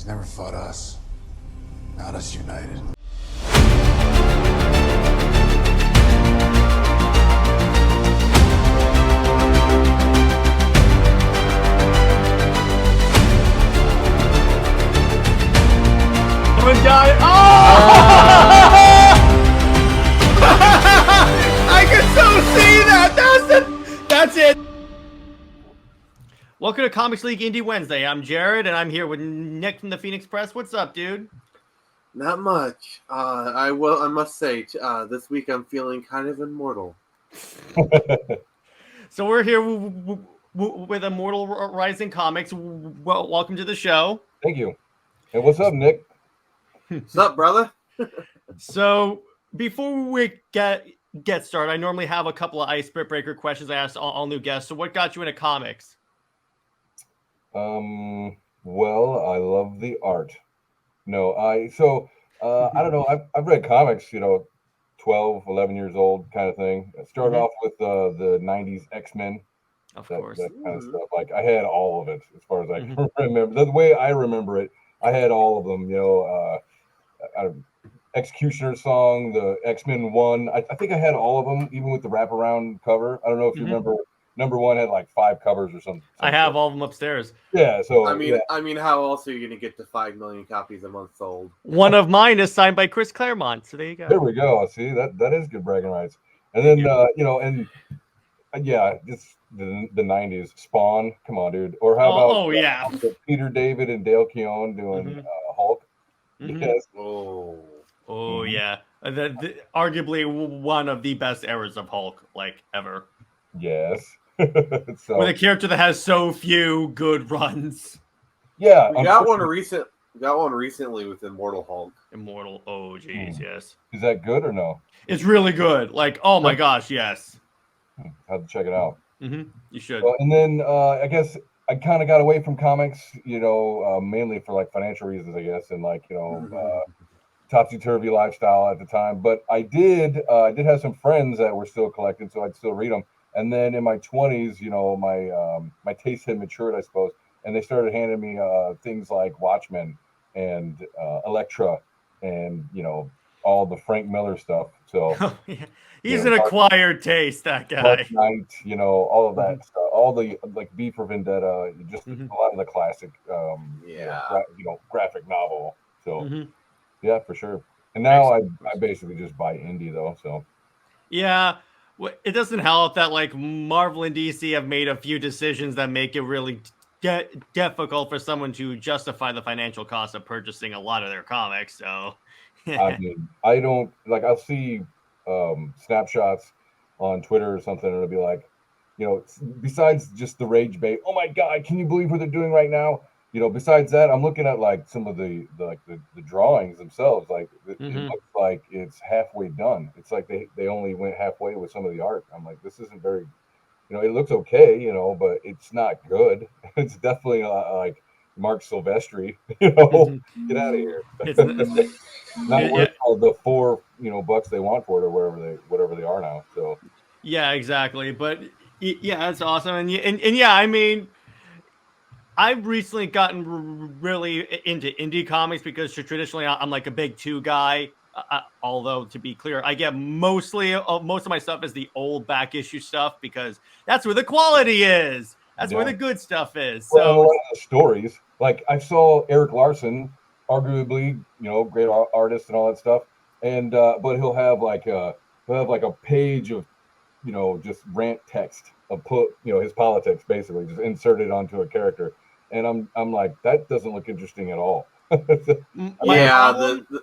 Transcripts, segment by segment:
He's never fought us. Not us united. Die. Oh! I can so see that. That's it. Welcome to Comics League Indie Wednesday. I'm Jared, and I'm here with Nick from the Phoenix Press. What's up, dude? Not much. I must say, this week I'm feeling kind of immortal. So we're here with Immortal Rising Comics. Welcome to the show. Thank you. And what's up, Nick? What's up, brother? So before we get started, I normally have a couple of icebreaker questions I ask all new guests. So what got you into comics? Well, I love the art. No, I don't know. I've read comics, 12, 11 years old kind of thing. I started off with the 90s X-Men. Of course. That kind of stuff. Like, I had all of it as far as I can remember. The way I remember it, I had all of them, Executioner song, the X-Men 1. I think I had all of them, even with the wraparound cover. I don't know if you remember. Number 1 had like 5 covers or something. I have all of them upstairs. Yeah, so I mean, how else are you going to get to 5 million copies a month sold? One of mine is signed by Chris Claremont. So there you go. There we go. See, that is good bragging rights. And then just the 90s Spawn. Come on, dude. Or how about Peter David and Dale Keown doing Hulk? Yes. Oh yeah. Arguably one of the best eras of Hulk ever. Yes. So, with a character that has so few good runs. Yeah. We got one recently with Immortal Hulk. Immortal. Oh geez, yes. Is that good or no? It's really good. Oh my gosh, yes. Have to check it out. You should. And then I guess I kind of got away from comics, mainly for financial reasons, I guess, and topsy-turvy lifestyle at the time. But I did have some friends that were still collecting, so I'd still read them. And then in my 20s, my taste had matured, I suppose, and they started handing me things like Watchmen and Elektra and all the Frank Miller stuff. So he's an acquired taste, that guy. Dark Knight, all of that stuff, all the V for Vendetta, just a lot of the classic, graphic novel. So yeah, for sure. And now I basically just buy indie though. So yeah. It doesn't help that Marvel and DC have made a few decisions that make it really difficult for someone to justify the financial cost of purchasing a lot of their comics. So I mean, I don't I'll see snapshots on Twitter or something, and it'll be like, besides just the rage bait, oh my God, can you believe what they're doing right now? Besides that, I'm looking at some of the drawings themselves. It looks like it's halfway done. It's like they only went halfway with some of the art. I'm like, this isn't very, it looks okay, but it's not good. It's definitely like Mark Silvestri, get out of here. Not worth all the $4 they want for it, or whatever they are now. So yeah, exactly. But yeah, that's awesome. And yeah, I mean, I've recently gotten really into indie comics because traditionally I'm a big 2 guy. Although, to be clear, I get most of my stuff is the old back issue stuff because that's where the quality is. That's where the good stuff is. So a lot of the stories, I saw Eric Larson, arguably, great artist and all that stuff, and but he'll have a page of just rant text of his politics, basically just inserted onto a character. And I'm like, that doesn't look interesting at all. The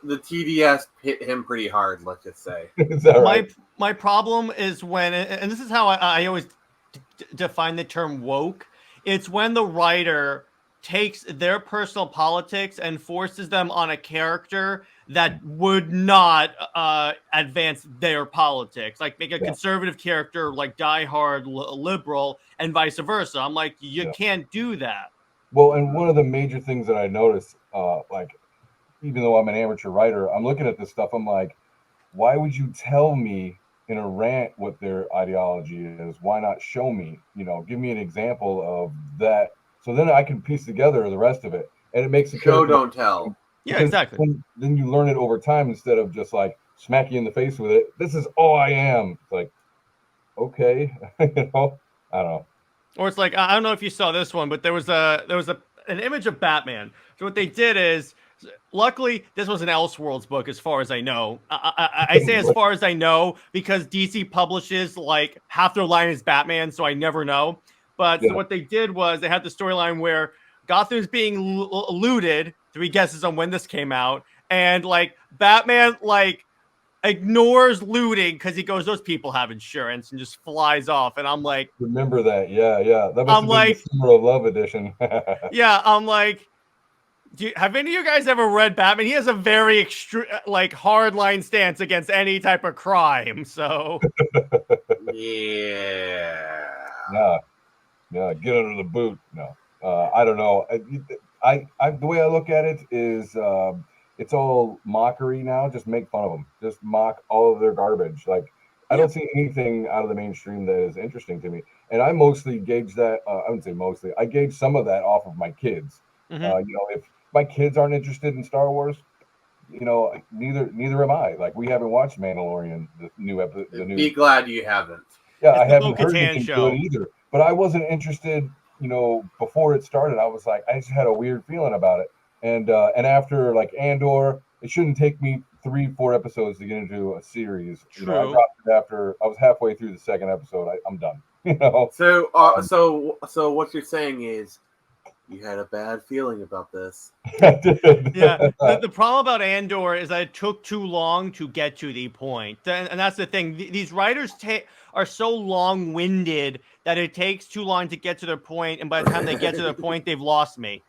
TDS hit him pretty hard, let's just say. Is that right? My problem is when, and this is how I always define the term woke, it's when the writer takes their personal politics and forces them on a character that would not advance their politics. Make a conservative character diehard liberal and vice versa. I'm like, you can't do that. Well, and one of the major things that I noticed, even though I'm an amateur writer, I'm looking at this stuff. I'm like, why would you tell me in a rant what their ideology is? Why not show me? Give me an example of that, so then I can piece together the rest of it. and it makes the Show character. don't tell. Yeah, exactly. Then you learn it over time instead of just like smack you in the face with it. This is all I am. It's like, okay, you know, I don't know. Or it's like, I don't know if you saw this one, but there was an image of Batman. So what they did is, luckily, this was an Elseworlds book, as far as I know. I say as far as I know because DC publishes like half their line is Batman, so I never know. But so what they did was they had the storyline where Gotham's being looted. 3 guesses on when this came out, and like Batman like ignores looting because he goes, "Those people have insurance," and just flies off. And I'm like, Remember that? Yeah. That must I'm have like, been the Summer of Love edition. yeah, I'm like, have any of you guys ever read Batman? He has a very like hardline stance against any type of crime. So Yeah. Get under the boot. No, I don't know. I the way I look at it is, it's all mockery now. Just make fun of them. Just mock all of their garbage. Like I don't see anything out of the mainstream that is interesting to me. And I mostly gauge that. I wouldn't say mostly. I gauge some of that off of my kids. You know, if my kids aren't interested in Star Wars, you know, neither am I. Like we haven't watched Mandalorian, the new episode. Be glad you haven't. Yeah, it's I the haven't heard Bo-Katan anything show. good either. But I wasn't interested, you know, before it started. I was like, I just had a weird feeling about it. And after like Andor, it shouldn't take me 3-4 episodes to get into a series. True. You know, I dropped it after I was halfway through the second episode. I'm done. You know. So so what you're saying is you had a bad feeling about this. Yeah. The problem about Andor is that it took too long to get to the point. And that's the thing. These writers are so long-winded that it takes too long to get to their point. And by the time they get to their point, they've lost me.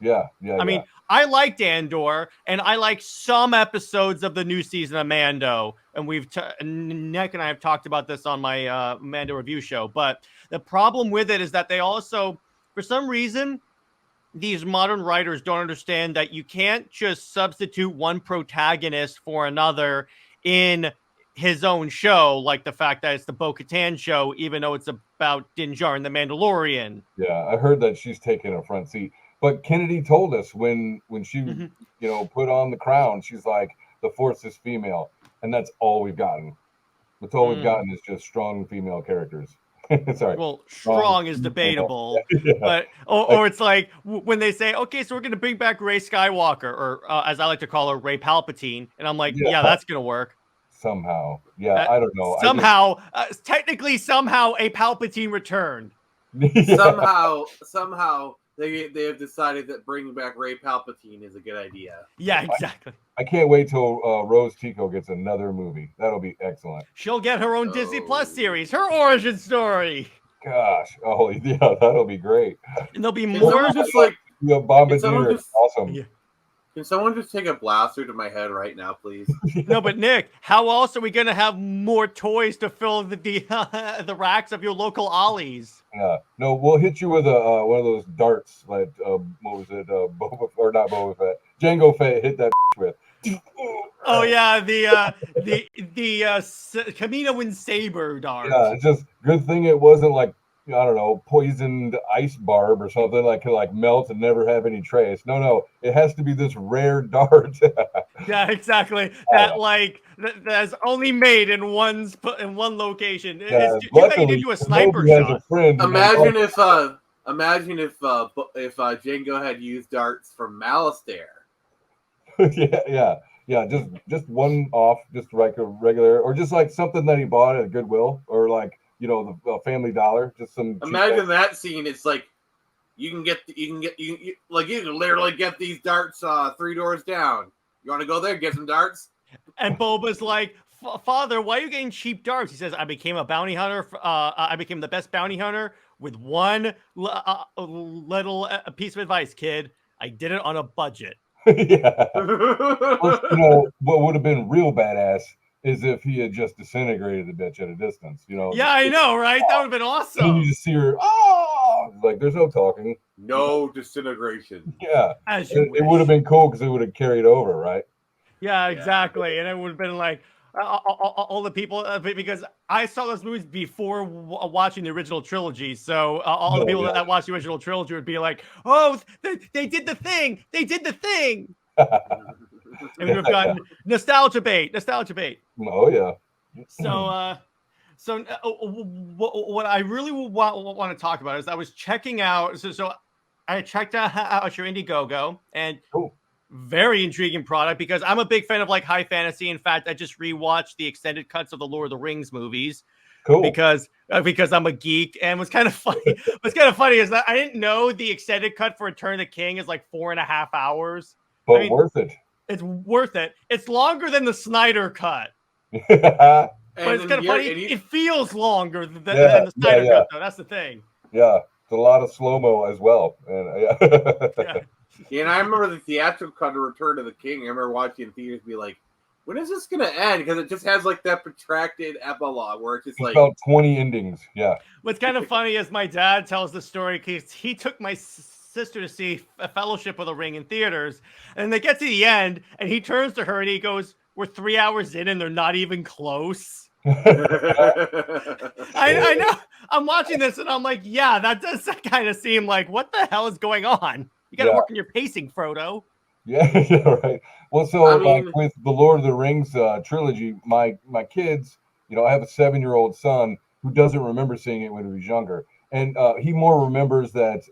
Yeah. I mean, I liked Andor, and I like some episodes of the new season of Mando. And Nick and I have talked about this on my Mando review show. But the problem with it is that they also, for some reason, these modern writers don't understand that you can't just substitute one protagonist for another in his own show, like the fact that it's the Bo-Katan show, even though it's about Din Djarin and the Mandalorian. Yeah, I heard that she's taking a front seat. But Kennedy told us when she, you know, put on the crown, she's like, the Force is female, and that's all we've gotten. That's all we've gotten is just strong female characters. Sorry. Well, strong is debatable, but or it's like when they say, okay, so we're going to bring back Rey Skywalker, or as I like to call her, Rey Palpatine, and I'm like, yeah that's going to work. Somehow. Yeah, I don't know. Technically, somehow a Palpatine returned. Somehow they have decided that bringing back Rey Palpatine is a good idea. Yeah, exactly. I can't wait till Rose Tico gets another movie. That'll be excellent. She'll get her own Disney Plus series, her origin story. Gosh, yeah, that'll be great. And there'll be more. Just like Bombardier, awesome. Yeah. Can someone just take a blaster to my head right now, please? No, but Nick, how else are we going to have more toys to fill the racks of your local Ollies? Yeah, no, we'll hit you with one of those darts, like what was it, not Boba Fett, Jango Fett hit that with. Oh yeah, the Camino and Saber dart. Yeah, it's just good thing it wasn't like, I don't know, poisoned ice barb or something like could like melt and never have any trace. No, it has to be this rare dart. Yeah, exactly. That's only made in one location. Yeah, It's too bad you didn't do a sniper shot. Imagine if Django had used darts from Malastare. yeah. Just one off, just like a regular, or just like something that he bought at Goodwill, or like, you know, the Family Dollar. Just some. Imagine that scene. It's like you can literally get these darts 3 doors down. You want to go there, get some darts? And Boba's like, Father, why are you getting cheap darts? He says, I became a bounty hunter. I became the best bounty hunter with one little piece of advice, kid. I did it on a budget. Yeah. Well, you know, what would have been real badass is if he had just disintegrated the bitch at a distance, you know. Yeah, I know, right? That would have been awesome. And you just see her, like there's no talking. No disintegration. Yeah. It would have been cool because it would have carried over, right? Yeah, exactly. And it would have been like, all the people because I saw those movies before watching the original trilogy. So all the people that watch the original trilogy would be like, "Oh, they did the thing! They did the thing!" And we've gotten nostalgia bait. Oh yeah. So what I really want to talk about is I was checking out. So I checked out your Indiegogo and. Cool. Very intriguing product because I'm a big fan of like high fantasy. In fact, I just rewatched the extended cuts of the Lord of the Rings movies. Cool. Because I'm a geek, and what's kind of funny. What's kind of funny is that I didn't know the extended cut for Return of the King is like 4.5 hours. But worth it. It's worth it. It's longer than the Snyder cut. But it's kind of funny. It feels longer than the Snyder cut, though. That's the thing. Yeah, it's a lot of slow-mo as well. And Yeah, and I remember the theatrical cut of Return of the King. I remember watching in theaters be like, when is this going to end? Because it just has like that protracted epilogue where it's just like about 20 endings. Yeah. What's kind of funny is my dad tells the story because he took my sister to see A Fellowship of the Ring in theaters. And they get to the end and he turns to her and he goes, "We're 3 hours in and they're not even close." I know. I'm watching this and I'm like, yeah, that does kind of seem like, what the hell is going on? You got to work on your pacing, Frodo. Yeah, right. Well, so like with the Lord of the Rings trilogy, my kids, I have a 7-year-old son who doesn't remember seeing it when he was younger, and he more remembers that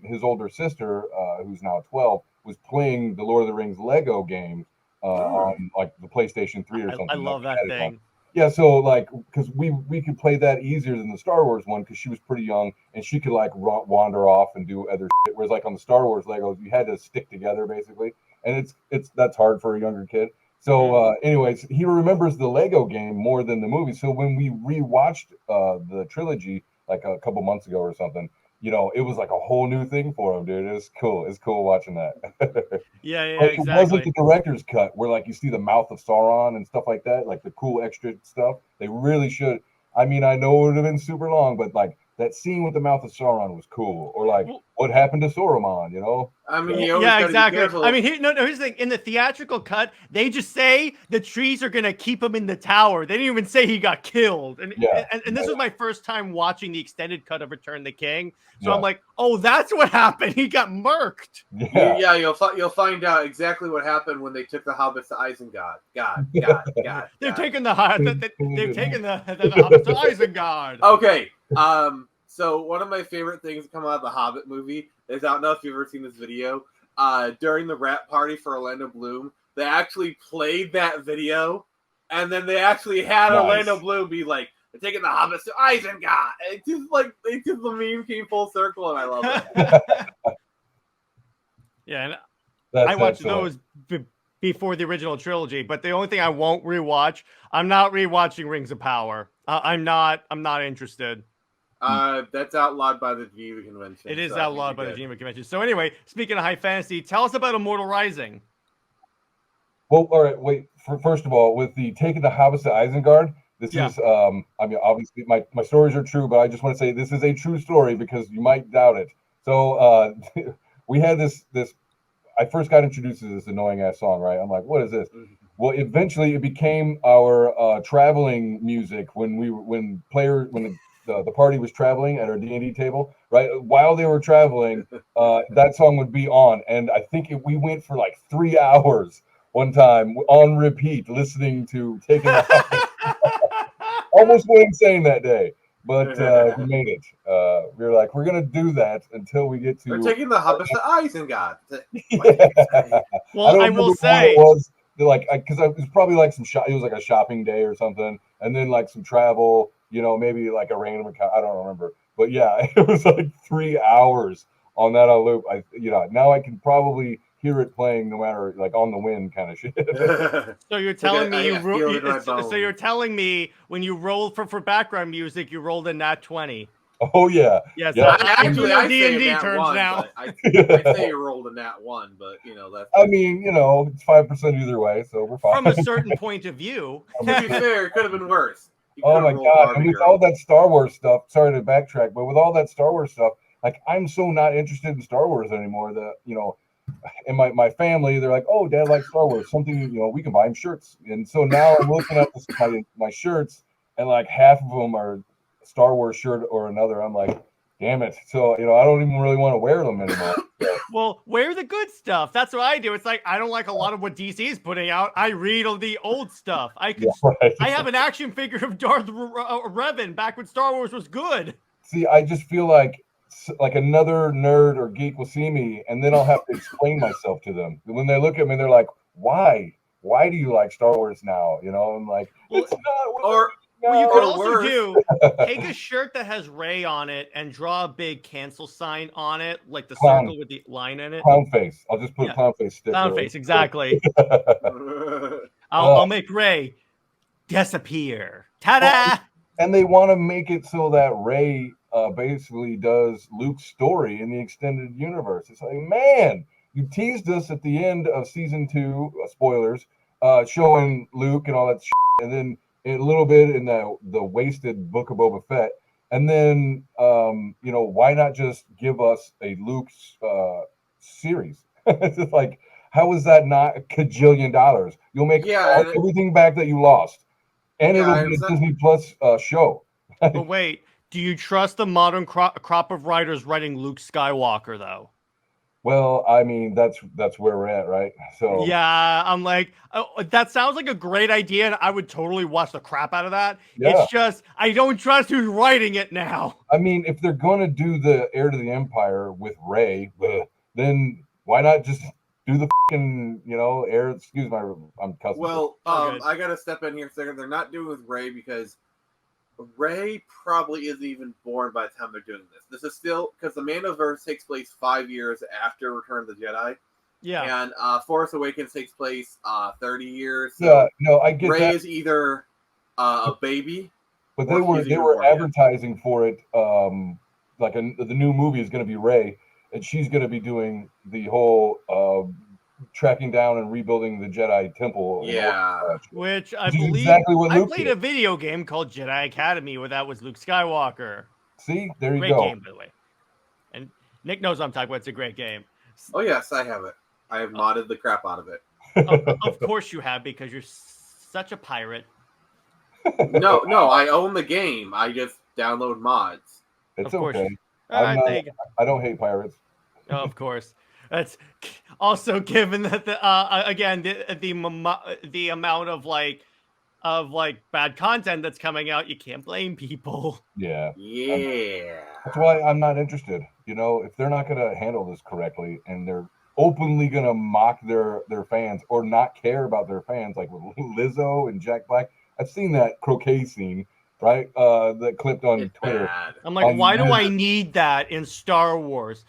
his older sister, who's now 12, was playing the Lord of the Rings Lego game on like the PlayStation 3 or something. I love that thing. Yeah, so like, because we could play that easier than the Star Wars one because she was pretty young and she could like wander off and do other shit. Whereas like on the Star Wars Legos, you had to stick together basically, and that's hard for a younger kid. So, anyways, he remembers the Lego game more than the movie. So when we rewatched the trilogy like a couple months ago or something, it was like a whole new thing for him, dude. It's cool. It's cool watching that. Yeah, It wasn't the director's cut where like you see the mouth of Sauron and stuff like that, like the cool extra stuff. They really should. I mean, I know it would have been super long, but like that scene with the mouth of Sauron was cool. Or like what happened to Saruman, I mean, yeah, exactly. I mean, here's the thing. In the theatrical cut, they just say the trees are gonna keep him in the tower. They didn't even say he got killed. And this was my first time watching the extended cut of Return of the King. So I'm like, oh, that's what happened. He got murked. Yeah, you'll find out exactly what happened when they took the hobbits to Isengard. God. They've taken the hobbits to Isengard. Okay. So one of my favorite things to come out of the Hobbit movie is, I don't know if you've ever seen this video. During the rap party for Orlando Bloom, they actually played that video, and then they actually had Orlando Bloom be like, "They're taking the hobbits to Isengard." It's just like the meme came full circle, and I love it. Yeah, and I watched those before the original trilogy, but the only thing I won't rewatch, I'm not rewatching Rings of Power. I'm not interested. That's outlawed by the Geneva Convention. It is outlawed by the Geneva Convention. So anyway, speaking of high fantasy, tell us about Immortal Rising. Well, all right, wait. First of all, with the taking the hobbits to Isengard, this is, I mean, obviously my stories are true, but I just want to say this is a true story because you might doubt it. So we had this, I first got introduced to this annoying ass song, right? I'm like, what is this? Well, eventually it became our traveling music when the party was traveling at our D&D table, right? While they were traveling, that song would be on. And I think we went for like 3 hours one time on repeat, listening to Taking the Hobbit. Almost went insane that day, but we made it. We were like, we're going to do that until we get to... We're taking the Hobbits to Isengard. Well, I will say... It was like, because it was probably like it was like a shopping day or something, and then like some travel, maybe like a random account. I don't remember, but yeah, it was like 3 hours on that on loop. Now I can probably hear it playing no matter like on the wind kind of shit. So you're telling me you're telling me when you rolled for background music, you rolled a nat 20. Oh yeah. Yes. Yeah. Actually, I D&D turns one, now. I'd say you rolled a nat 1, but that's. I mean, it's 5% either way, so we're fine. From a certain point of view. To be fair, it could have been worse. Oh my god! And with all that Star Wars stuff, sorry to backtrack, but with all that Star Wars stuff, like I'm so not interested in Star Wars anymore that and my family, they're like, "Oh, Dad likes Star Wars. Something, we can buy him shirts." And so now I'm looking at my shirts, and like half of them are Star Wars shirt or another. I'm like, damn it. So I don't even really want to wear them anymore. So. Well, wear the good stuff. That's what I do. It's like I don't like a lot of what DC is putting out. I read all the old stuff. I have an action figure of Darth Revan back when Star Wars was good. See, I just feel like another nerd or geek will see me, and then I'll have to explain myself to them. When they look at me, they're like, "Why? Why do you like Star Wars now?" I'm like, "It's not." What you could also do, take a shirt that has Rey on it and draw a big cancel sign on it, like the circle with the line in it. Clown face. I'll just put a clown face sticker. Clown face, exactly. I'll make Rey disappear. Ta-da! And they want to make it so that Rey basically does Luke's story in the extended universe. It's like, man, you teased us at the end of season 2, spoilers, showing Luke and all that shit, and then a little bit in the wasted Book of Boba Fett, and then why not just give us a Luke's series? It's just like, how is that not a $1 kajillion? You'll make everything back that you lost, and it'll be a Disney Plus show. But wait, do you trust the modern crop of writers writing Luke Skywalker though? Well, I mean, that's where we're at, right? So yeah, I'm like, that sounds like a great idea, and I would totally watch the crap out of that. Yeah. It's just I don't trust who's writing it now. I mean, if they're going to do the Heir to the Empire with Rey, then why not just do the fucking Heir? Excuse my, I'm cussing. Well, I gotta step in here a second. They're not doing with Rey because Rey probably isn't even born by the time they're doing this. This is still because the Mandoverse takes place 5 years after Return of the Jedi. Yeah. And Force Awakens takes place 30 years. So yeah, no, I get Rey that. is either a baby. But they were advertising for it, like the new movie is going to be Rey, and she's going to be doing the whole tracking down and rebuilding the Jedi Temple. Yeah, which I believe exactly what Luke played did. A video game called Jedi Academy where that was Luke Skywalker. See, there you great go. Great game, by the way. And Nick knows what I'm talking about. It's a great game. Oh yes, I have it. I have modded the crap out of it. Of course you have, because you're such a pirate. No, I own the game. I just download mods. It's okay. I don't hate pirates. Oh, of course. That's also given that the amount of bad content that's coming out, you can't blame people. Yeah. Yeah. That's why I'm not interested. If they're not going to handle this correctly and they're openly going to mock their fans or not care about their fans, like with Lizzo and Jack Black. I've seen that croquet scene, right? That clipped on Twitter. Bad. I'm like, why do I need that in Star Wars?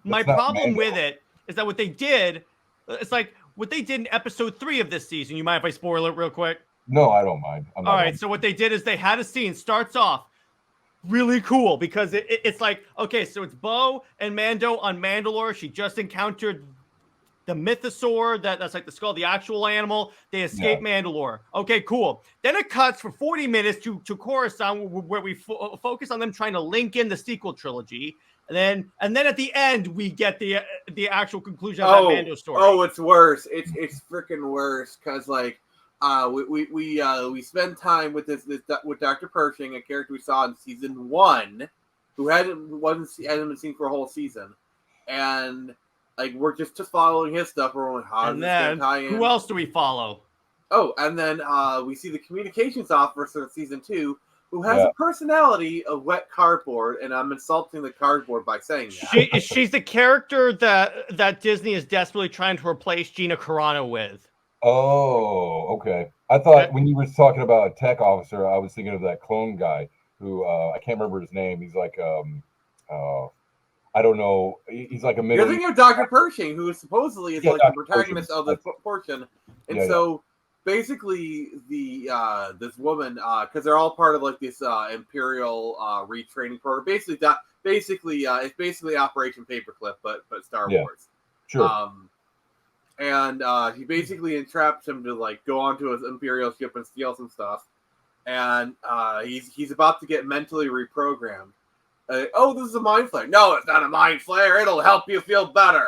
My problem with it is that what they did, it's like what they did in episode 3 of this season. You mind if I spoil it real quick? No, I don't mind. All right, so what they did is they had a scene, starts off really cool because it's like, okay, so it's Bo and Mando on Mandalore. She just encountered the mythosaur, that's like the skull, the actual animal. They escape Mandalore. Okay, cool. Then it cuts for 40 minutes to Coruscant, where we focus on them trying to link in the sequel trilogy. And then at the end we get the actual conclusion of that Mando story. Oh, it's worse. It's freaking worse because we spend time with with Dr. Pershing, a character we saw in season 1, who hasn't been seen for a whole season, and we're just following his stuff. We're like, how does this gonna tie in? Who else do we follow? Oh, and then we see the communications officer in season 2. Who has a personality of wet cardboard, and I'm insulting the cardboard by saying that. She's the character that Disney is desperately trying to replace Gina Carano with. Oh, okay. I thought when you were talking about a tech officer, I was thinking of that clone guy who I can't remember his name. He's like I don't know. He's like a middle. You're thinking of Dr. Pershing, who supposedly is like the protagonist of the portion, and basically this woman, because they're all part of this Imperial retraining program. It's basically Operation Paperclip, but Star Wars. Sure. And he basically entraps him to go onto his Imperial ship and steal some stuff, and he's about to get mentally reprogrammed, oh, this is a mind flare. No, it's not a mind flare. It'll help you feel better.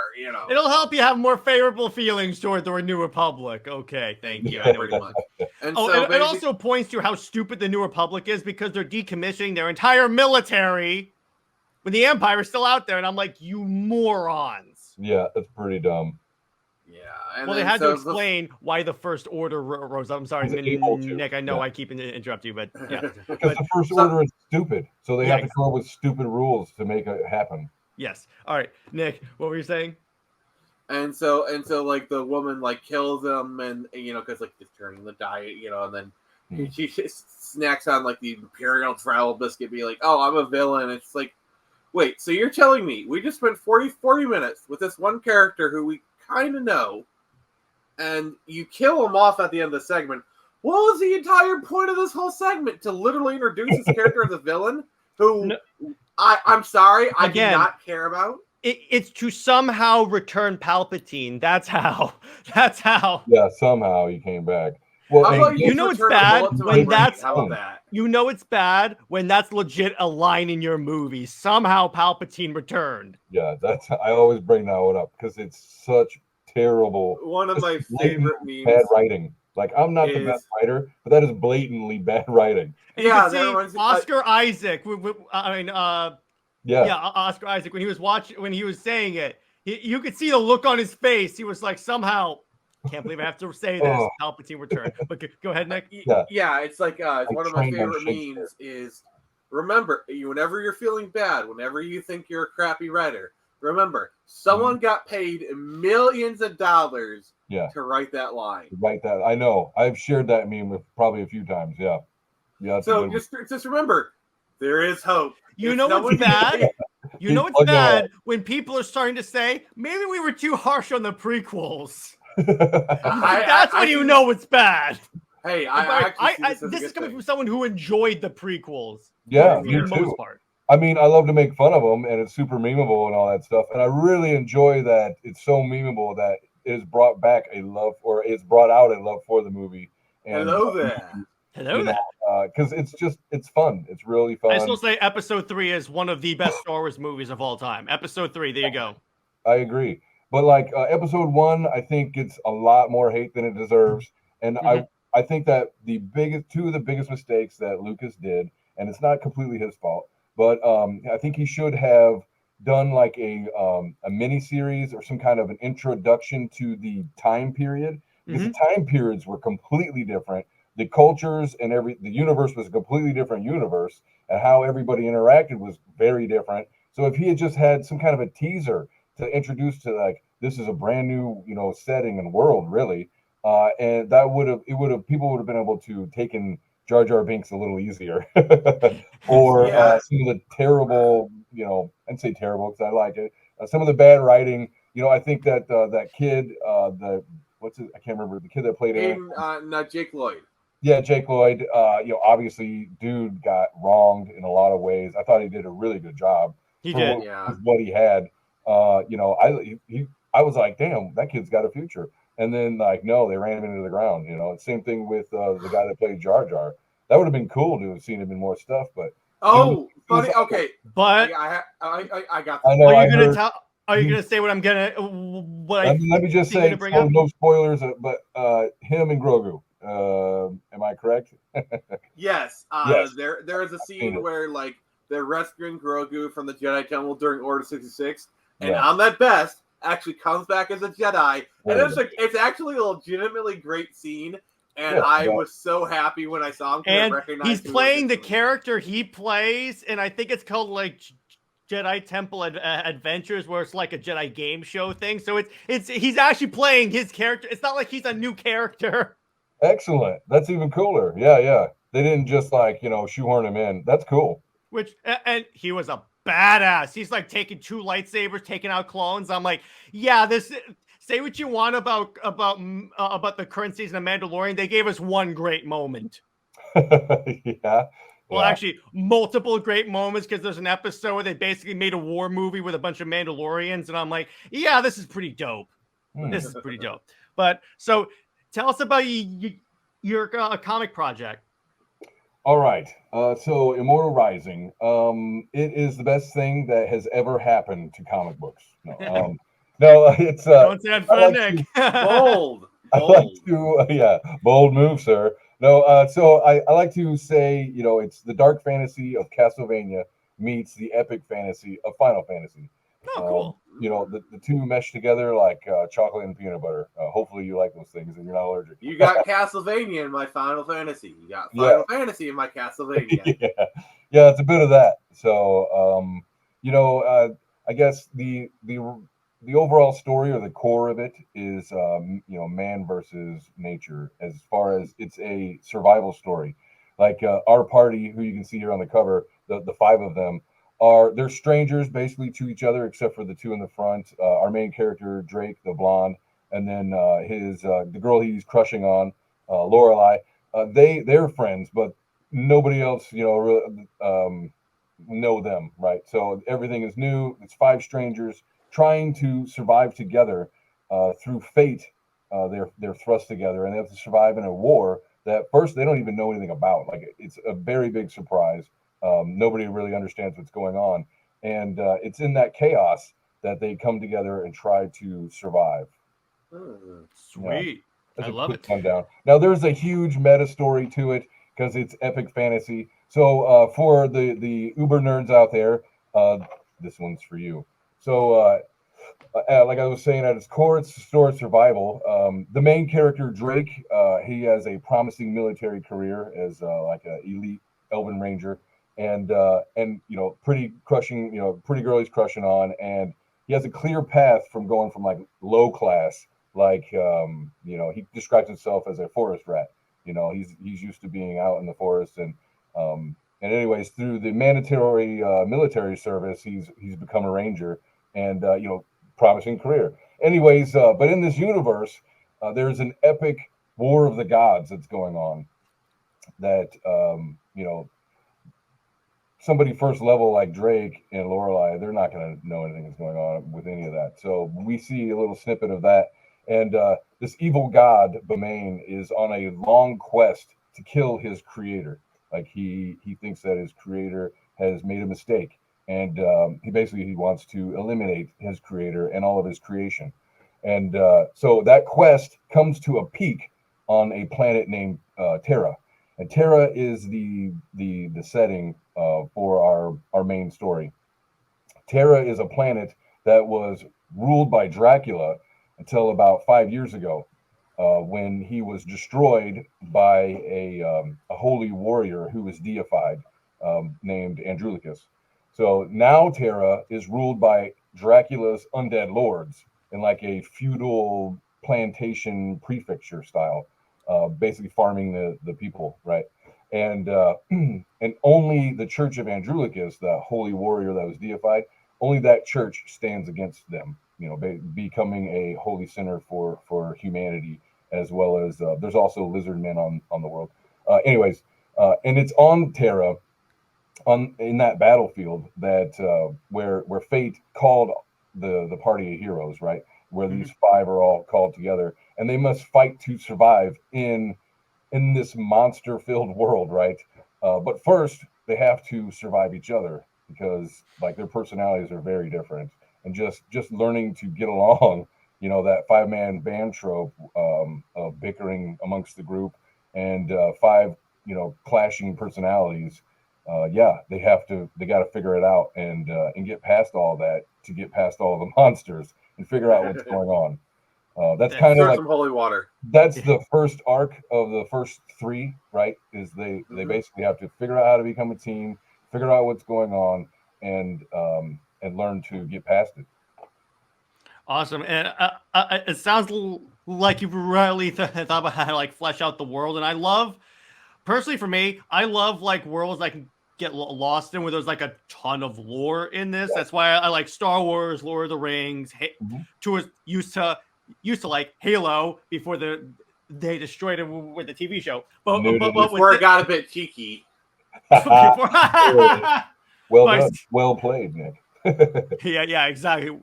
It'll help you have more favorable feelings toward the New Republic. Okay, thank you. Yeah, pretty much. And so it also points to how stupid the New Republic is because they're decommissioning their entire military when the Empire is still out there. And I'm like, you morons. Yeah, that's pretty dumb. Yeah. And well, they had to explain why the First Order rose up. I'm sorry, Nick. I know I keep interrupting you, but yeah. Because the First Order is stupid, so they have to come up with stupid rules to make it happen. Yes. All right, Nick. What were you saying? And so like the woman like kills him, and because like he's turning the diet, and then she snacks on like the Imperial travel biscuit, be like, oh, I'm a villain. It's like, wait, so you're telling me we just spent 40 minutes with this one character who we kind of know, and you kill him off at the end of the segment? What was the entire point of this whole segment? To literally introduce this character as a villain who I'm sorry, I do not care about? It's to somehow return Palpatine. That's how. Yeah, somehow he came back. Well, you know it's bad when that's it's bad when that's legit a line in your movie. Somehow Palpatine returned. Yeah, I always bring that one up because it's such terrible. One of my favorite memes. Bad writing. Like, I'm not the best writer, but that is blatantly bad writing. Yeah, Oscar Isaac. Oscar Isaac. When he was saying it, you could see the look on his face. He was like, somehow. Can't believe I have to say this. Palpatine return. But go ahead, Nick. Yeah, it's like one of my favorite memes is, remember, whenever you're feeling bad, whenever you think you're a crappy writer, remember, someone got paid millions of dollars to write that line. I know. I've shared that meme probably a few times. Yeah. So just remember, there is hope. What's bad? You know it's bad when people are starting to say, maybe we were too harsh on the prequels. That's when you know it's bad. Hey, this is coming from someone who enjoyed the prequels. Yeah, for the most part. I mean, I love to make fun of them, and it's super memeable and all that stuff. And I really enjoy that it's so memeable that it has brought back a love, or it's brought out a love for the movie. And, Hello there. Because it's fun. It's really fun. I still say Episode 3 is one of the best Star Wars movies of all time. Episode 3, there you go. I agree. But like Episode 1, I think gets a lot more hate than it deserves. And I think that two of the biggest mistakes that Lucas did, and it's not completely his fault, but I think he should have done like a mini series or some kind of an introduction to the time period, because the time periods were completely different. The cultures and the universe was a completely different universe, and how everybody interacted was very different. So if he had just had some kind of a teaser to introduce to, like, this is a brand new, setting and world, really, and people would have been able to take in Jar Jar Binks a little easier, or some of the terrible, I'd say terrible because I like it. Some of the bad writing, I think that that kid, I can't remember the kid that played not Jake Lloyd. Yeah, Jake Lloyd. Obviously, dude got wronged in a lot of ways. I thought he did a really good job. He did, what he had. I was like, damn, that kid's got a future. And then, like, no, they ran him into the ground. Same thing with the guy that played Jar Jar. That would have been cool to have seen him in more stuff, but funny. Okay, but I got. I know. Are you gonna say what I'm gonna? Let me just say, no spoilers. But him and Grogu. Am I correct? Yes. Yes. There is a scene where like they're rescuing Grogu from the Jedi Temple during Order 66, and Ahmed Best actually comes back as a Jedi, and it's actually a legitimately great scene. And I was so happy when I saw him. And he's playing the character he plays, and I think it's called like Jedi Temple Adventures, where it's like a Jedi game show thing. So he's actually playing his character. It's not like he's a new character. Excellent. That's even cooler. Yeah. They didn't just shoehorn him in. That's cool. And he was a badass. He's like taking 2 lightsabers, taking out clones. I'm like, say what you want about the current season of Mandalorian. They gave us one great moment. Well, actually, multiple great moments, because there's an episode where they basically made a war movie with a bunch of Mandalorians, and I'm like, this is pretty dope. This is pretty dope. But so tell us about your comic project. All right. So Immortal Rising. It is the best thing that has ever happened to comic books. No, no, it's Don't say that I for like Nick. Bold, I like bold. to, yeah, bold move, sir. No, so I like to say, it's the dark fantasy of Castlevania meets the epic fantasy of Final Fantasy. Oh, cool. The two mesh together like chocolate and peanut butter. Hopefully, you like those things and you're not allergic. You got Castlevania in my Final Fantasy. You got Yeah. Final Fantasy in my Castlevania. Yeah, yeah, it's a bit of that. So, I guess the overall story or the core of it is, man versus nature. As far as it's a survival story, like our party, who you can see here on the cover, the five of them they're strangers basically to each other, except for the two in the front. Our main character Drake, the blonde, and then his the girl he's crushing on, Lorelei. They're friends, but nobody else, really, know them, right? So everything is new. It's five strangers trying to survive together through fate. They're thrust together, and they have to survive in a war that first they don't even know anything about. Like it's a very big surprise. Nobody really understands what's going on, and it's in that chaos that they come together and try to survive. Yeah. Sweet. That's I a love quick it. rundown. Now, there's a huge meta story to it because it's epic fantasy. So, for the uber nerds out there, uh, this one's for you. So, like I was saying, at its core, it's story survival. The main character Drake, he has a promising military career as like an elite Elven Ranger, and pretty crushing, pretty girl he's crushing on, and he has a clear path from going from like low class, like he describes himself as a forest rat. He's used to being out in the forest, and anyways, through the mandatory military service, he's become a ranger, and promising career. Anyways, but in this universe, there's an epic war of the gods that's going on. That somebody first level like Drake and Lorelei, they're not going to know anything that's going on with any of that. So we see a little snippet of that, and this evil god Bamain is on a long quest to kill his creator. Like he thinks that his creator has made a mistake, and he wants to eliminate his creator and all of his creation. And so that quest comes to a peak on a planet named Terra, and Terra is the setting for our main story. Terra is a planet that was ruled by Dracula until about 5 years ago, when he was destroyed by a holy warrior who was deified, named Andronicus. So now Terra is ruled by Dracula's undead lords in like a feudal plantation prefecture style, basically farming the people, right? And and only the Church of Andronicus, the holy warrior that was deified, only that church stands against them. Becoming a holy center for humanity, as well as there's also lizard men on the world. Anyways, and it's on Terra, on in that battlefield that where fate called the party of heroes, right? Where Mhm. these five are all called together, and they must fight to survive in this monster filled world, right? But first, they have to survive each other because like their personalities are very different, and just learning to get along. That five-man band trope, of bickering amongst the group, and five clashing personalities. Yeah, they got to figure it out, and get past all that to get past all the monsters and figure out what's going on. That's That's kind of Stir like some holy water. that's Yeah. the first arc of the first three, right? Is they Mhm. basically have to figure out how to become a team, figure out what's going on, and learn to get past it. Awesome. And it sounds like you've really thought about how to like flesh out the world. And I love, personally for me, I love like worlds I can get lost in where there's like a ton of lore in this. Yeah. That's why I like Star Wars, Lord of the Rings, Mhm. used to like Halo before they destroyed it with the TV show. But with Before it got a bit cheeky. before, Well but done, well played, Nick. yeah, exactly.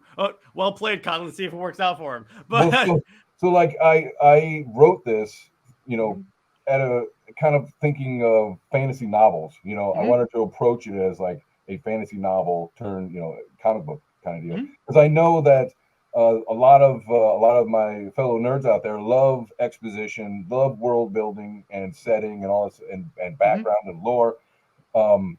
Well played, Colin. Let's see if it works out for him. Well, But so like I wrote this, you know, at a kind of thinking of fantasy novels. You know, I wanted to approach it as like a fantasy novel turned, you know, comic book kind of deal. Because I know that a lot of my fellow nerds out there love exposition, love world building and setting and all this and background and lore.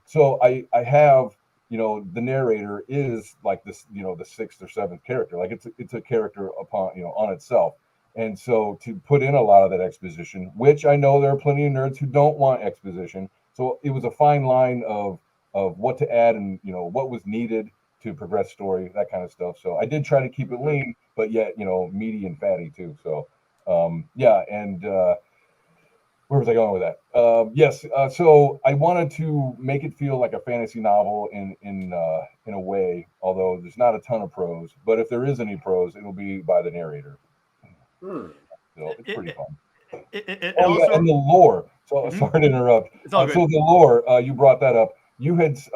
So I have, you know, the narrator is like this, you know, the sixth or seventh character. Like it's a character upon, you know, on itself. And so to put in a lot of that exposition, which I know there are plenty of nerds who don't want exposition. So it was a fine line of what to add and, you know, what was needed to progress story, that kind of stuff. So I did try to keep it lean, but yet, you know, meaty and fatty too. So yeah, and where was I going with that? Yes, so I wanted to make it feel like a fantasy novel in a way, although there's not a ton of prose. But if there is any prose, it'll be by the narrator. So it's pretty fun. It Oh yeah, also, and the lore. So sorry to interrupt. It's all good. So the lore, you brought that up. You had said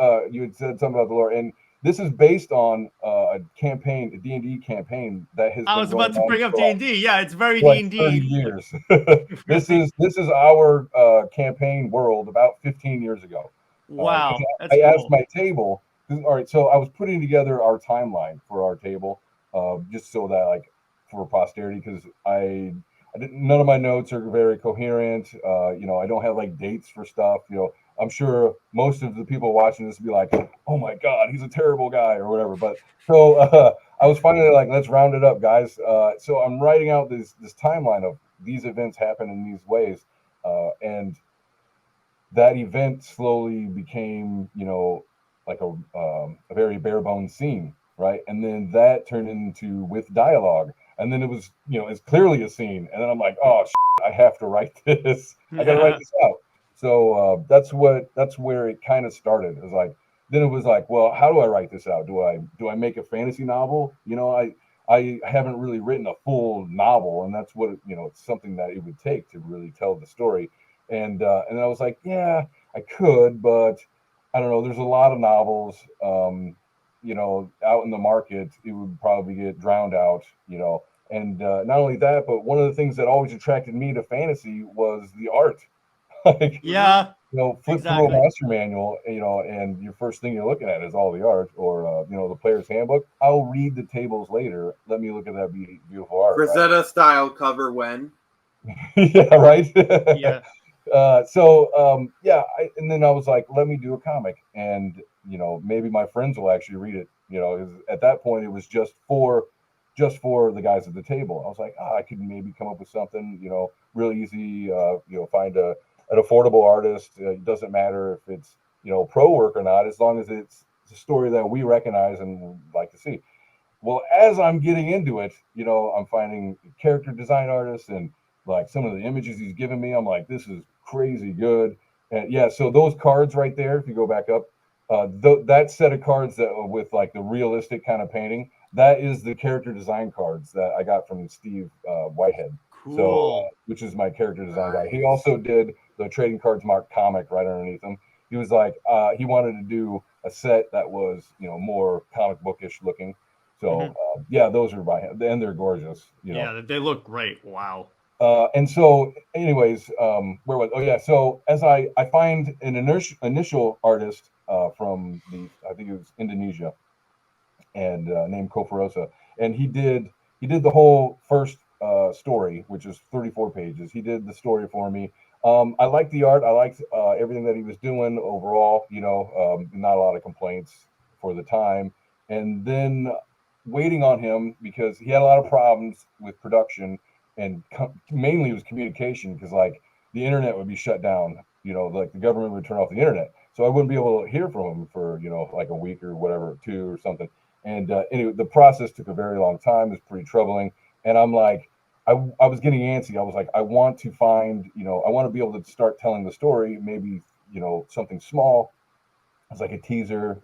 something about the lore, and this is based on a campaign, a D&D campaign that has I been was going about to on bring up for D&D. Yeah, it's very like 30 D&D. years. This is our campaign world about 15 years ago. Wow, that's I asked cool. my table. All right, so I was putting together our timeline for our table, just so that like for posterity, because I didn't. None of my notes are very coherent. You know, I don't have like dates for stuff. You know, I'm sure most of the people watching this will be like, "Oh my God, he's a terrible guy" or whatever. But so I was finally like, "Let's round it up, guys." So I'm writing out this timeline of these events happen in these ways, and that event slowly became, you know, like a very bare bones scene, right? And then that turned into with dialogue, and then it was, you know, it's clearly a scene, and then I'm like, oh, I have to write this. I got to write this out. So that's where it kind of started. It was like, then it was like, well, how do I write this out? Do I make a fantasy novel? You know, I haven't really written a full novel, and that's what, you know, it's something that it would take to really tell the story. And I was like, yeah, I could, but I don't know. There's a lot of novels, you know, out in the market. It would probably get drowned out, you know. And not only that, but one of the things that always attracted me to fantasy was the art. Like, Yeah, you know, flip through a exactly. master manual, you know, and your first thing you're looking at is all the art, or you know, the player's handbook. I'll read the tables later. Let me look at that beautiful art. Rosetta style cover when. Right? Yeah, right. Yeah. Yeah, and then I was like, let me do a comic, and you know, maybe my friends will actually read it. You know, 'cause at that point it was just for the guys at the table. I was like, I could maybe come up with something, you know, real easy. You know, find an affordable artist. It doesn't matter if it's, you know, pro work or not, as long as it's a story that we recognize and would like to see. Well, as I'm getting into it, you know, I'm finding character design artists and like some of the images he's given me. I'm like, this is crazy good. And yeah, so those cards right there, if you go back up, that set of cards that with like the realistic kind of painting, that is the character design cards that I got from Steve Whitehead. So, Cool. which is my character design guy. He Nice. also did the trading cards marked comic right underneath him. He was like, he wanted to do a set that was, you know, more comic bookish looking. So yeah, those are by him, and they're gorgeous, you know. Yeah, they look great. Wow. And so, anyways, where was? Oh yeah, so as I find an initial artist from I think it was Indonesia, and named Kofarosa, and he did the whole first story, which is 34 pages. He did the story for me. I liked the art. I liked everything that he was doing overall. You know, not a lot of complaints for the time. And then waiting on him because he had a lot of problems with production and mainly it was communication because like the internet would be shut down. You know, like the government would turn off the internet, so I wouldn't be able to hear from him for, you know, like a week or whatever, two or something. And anyway, the process took a very long time. It was pretty troubling. And I'm like, I was getting antsy. I was like, I want to find, you know, I want to be able to start telling the story, maybe, you know, something small as like a teaser,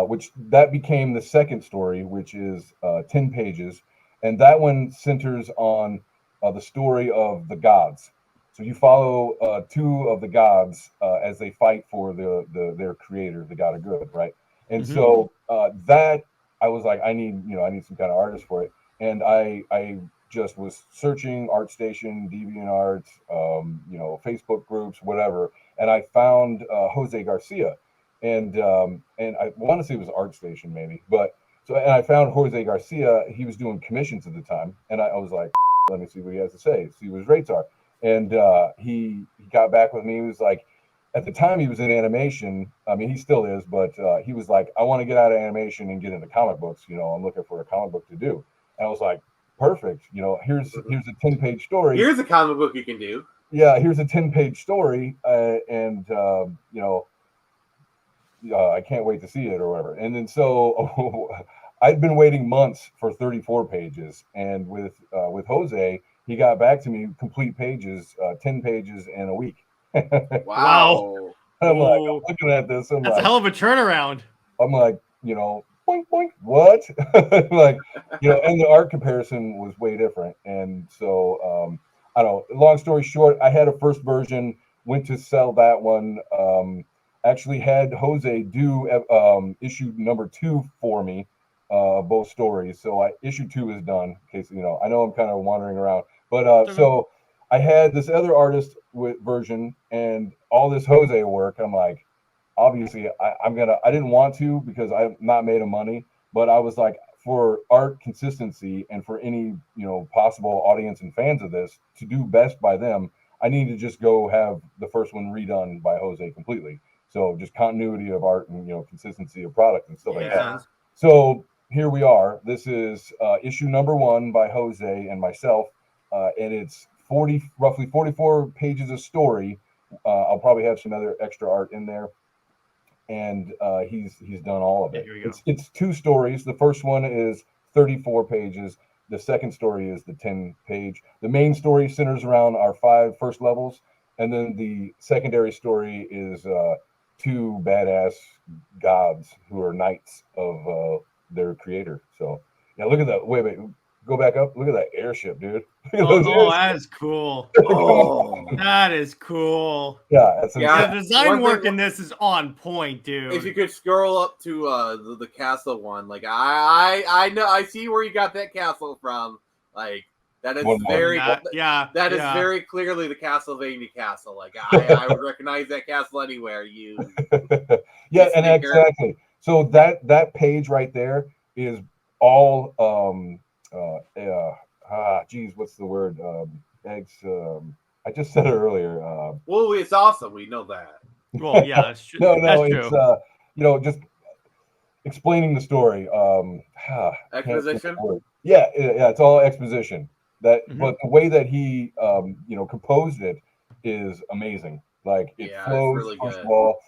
which that became the second story, which is 10 pages. And that one centers on the story of the gods. So you follow two of the gods as they fight for their creator, the god of good, right? And so that I was like, I need some kind of artist for it, and I just was searching ArtStation, DeviantArt, Facebook groups, whatever, and I found Jose Garcia, and I want to say it was ArtStation maybe, but and I found Jose Garcia. He was doing commissions at the time, and I was like, let me see what he has to say, see what his rates are, and he got back with me. He was like, at the time he was in animation. I mean, he still is, but he was like, I want to get out of animation and get into comic books. I'm looking for a comic book to do. And I was like, perfect. Here's a 10-page story. Here's a comic book you can do. Yeah, here's a 10-page story, and I can't wait to see it or whatever. And then so I'd been waiting months for 34 pages, and with Jose, he got back to me complete pages, 10 pages in a week. Wow. I'm looking at this. That's a hell of a turnaround. I'm like, boink, boink, what? Like, and the art comparison was way different. And so, I don't know, long story short, I had a first version, went to sell that one. Actually had Jose do issue number 2 for me, both stories. So issue 2 is done. In case, I know I'm kind of wandering around, but so I had this other artist with version and all this Jose work. I'm like, obviously I didn't want to because I'm not made of money, but I was like, for art consistency and for any, possible audience and fans of this to do best by them, I need to just go have the first one redone by Jose completely. So just continuity of art and, consistency of product and stuff like that. So here we are. This is issue number 1 by Jose and myself. And it's roughly 44 pages of story. I'll probably have some other extra art in there. And he's done all of it. It's 2 stories. The first one is 34 pages. The second story is the 10-page. The main story centers around our 5 first levels, and then the secondary story is 2 badass gods who are knights of their creator. So yeah, look at that. Wait, go back up. Look at that airship, dude. That is cool. That is cool. Yeah, the design work in this is on point, dude. If you could scroll up to the castle one, like I know, I see where you got that castle from. Like that is very clearly the Castlevania castle. Like I would recognize that castle anywhere. Yeah, and exactly. So that page right there is all what's the word? Eggs. I just said it earlier. Well, it's awesome. We know that. Well, yeah, that's true. No, that's it's true. Just explaining the story. Exposition. Yeah, it's all exposition. But the way that he composed it is amazing. Like it flows really first good. of all.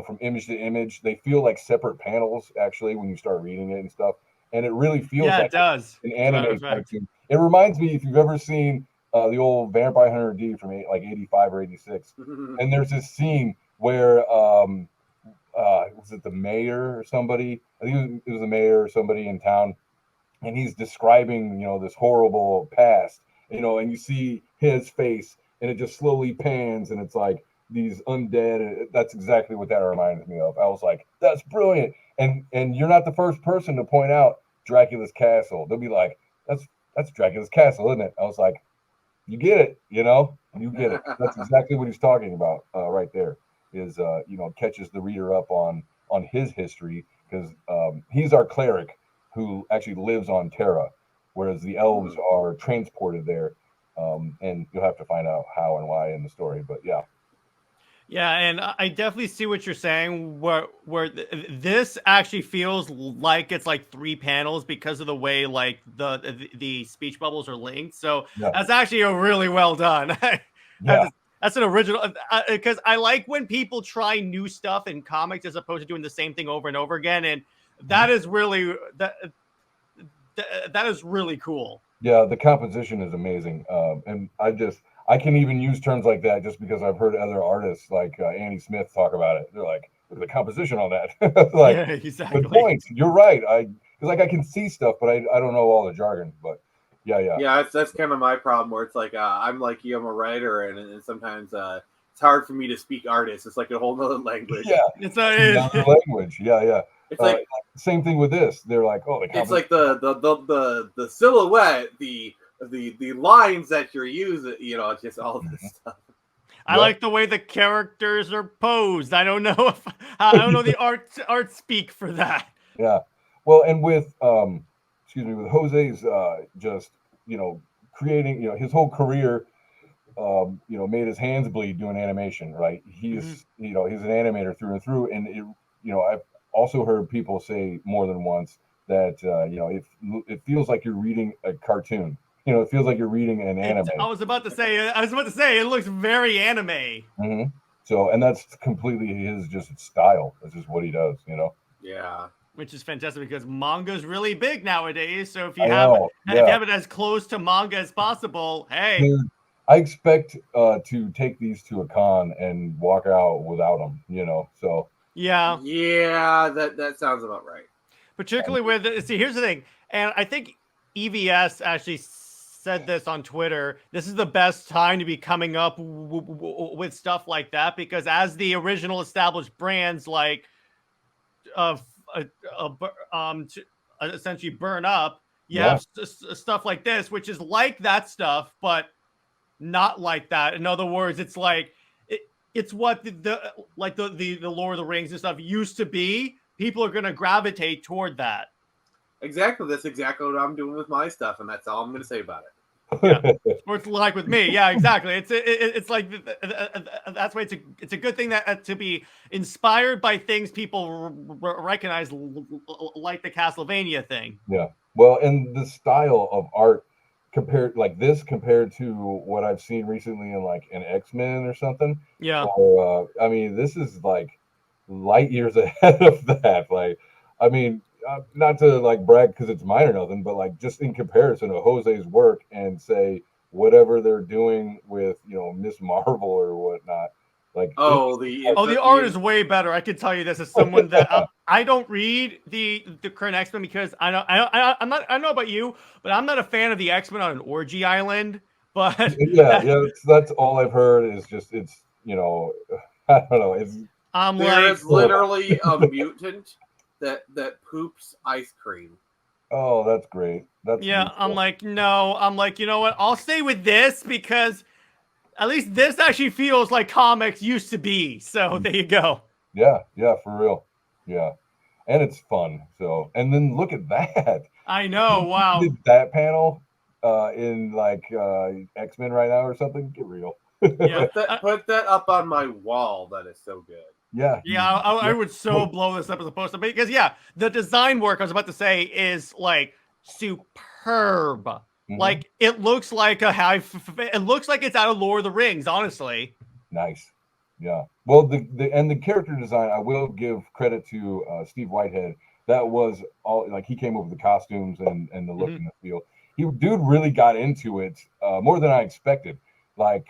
From image to image, they feel like separate panels actually when you start reading it and stuff. And it really feels like it does. An anime cartoon. It reminds me, if you've ever seen the old Vampire Hunter D from 85 or 86, and there's this scene where was it the mayor or somebody? I think it was the mayor or somebody in town, and he's describing this horrible past, and you see his face, and it just slowly pans, and it's like these undead, and that's exactly what that reminds me of. I was like, that's brilliant. And you're not the first person to point out Dracula's castle. They'll be like, that's Dracula's castle, isn't it? I was like, you get it, you get it. That's exactly what he's talking about right there. Is catches the reader up on his history, because he's our cleric who actually lives on Terra, whereas the elves are transported there, and you'll have to find out how and why in the story. But yeah. Yeah, and I definitely see what you're saying, where this actually feels like it's like 3 panels because of the way like the speech bubbles are linked. So that's actually a really well done. That's an original, because I like when people try new stuff in comics as opposed to doing the same thing over and over again, and that is really that is really cool. Yeah, the composition is amazing, and I can even use terms like that just because I've heard other artists like Annie Smith talk about it. They're like, look at the composition on that. Like, yeah, exactly. Good point. You're right. Because I can see stuff, but I don't know all the jargon. But yeah. That's kind of my problem, where it's like I'm like you, I'm a writer, and sometimes it's hard for me to speak artist. It's like a whole nother language. Yeah, it's another language. Yeah. It's like same thing with this. They're like, oh, it's like the silhouette, the the lines that you're using, just all this stuff. I like the way the characters are posed. I don't know if I don't know the art speak for that. Yeah. Well, and with with Jose's just creating his whole career made his hands bleed doing animation, right? He's he's an animator through and through, and I've also heard people say more than once that it feels like you're reading a cartoon. It feels like you're reading an anime. I was about to say it looks very anime. So, and that's completely his just style. That's just what he does, Yeah. Which is fantastic because manga's really big nowadays. So if you I have know, if you have it as close to manga as possible, hey. Dude, I expect to take these to a con and walk out without them, So Yeah. Yeah, that sounds about right. Particularly with here's the thing, and I think EVS actually said this on Twitter. This is the best time to be coming up with stuff like that because as the original established brands like essentially burn up, you have stuff like this, which is like that stuff, but not like that. In other words, it's like it's what the Lord of the Rings and stuff used to be. People are going to gravitate toward that. Exactly. That's exactly what I'm doing with my stuff, and that's all I'm going to say about it. Yeah, or it's like with me. Yeah, exactly. It's like that's why it's a good thing that to be inspired by things people recognize, like the Castlevania thing. Yeah. Well, and the style of art compared to what I've seen recently in like an X-Men or something. Yeah. Or I mean, this is like light years ahead of that. Like, I mean, not to like brag because it's mine or nothing, but like just in comparison to Jose's work and say whatever they're doing with Miss Marvel or whatnot. Like, the art is way better. I can tell you this as someone that I don't read the current X-Men because I'm not. I don't know about you, but I'm not a fan of the X-Men on an orgy island. But that's all I've heard is just it's I don't know. There is literally a mutant that poops ice cream. Oh, that's great. That's I'm like, no. I'm like, you know what? I'll stay with this because at least this actually feels like comics used to be. So there you go. Yeah, for real. Yeah. And it's fun. So, and then look at that. I know. Wow. Did that panel in like X-Men right now or something? Get real. Yeah. Put that up on my wall. That is so good. Yeah. I would so blow this up as a poster because the design work I was about to say is like superb. Like it looks like it looks like it's out of Lord of the Rings, honestly. Nice. Yeah. Well, the character design, I will give credit to Steve Whitehead. That was all like he came up with the costumes and the look and the feel. Dude really got into it more than I expected. Like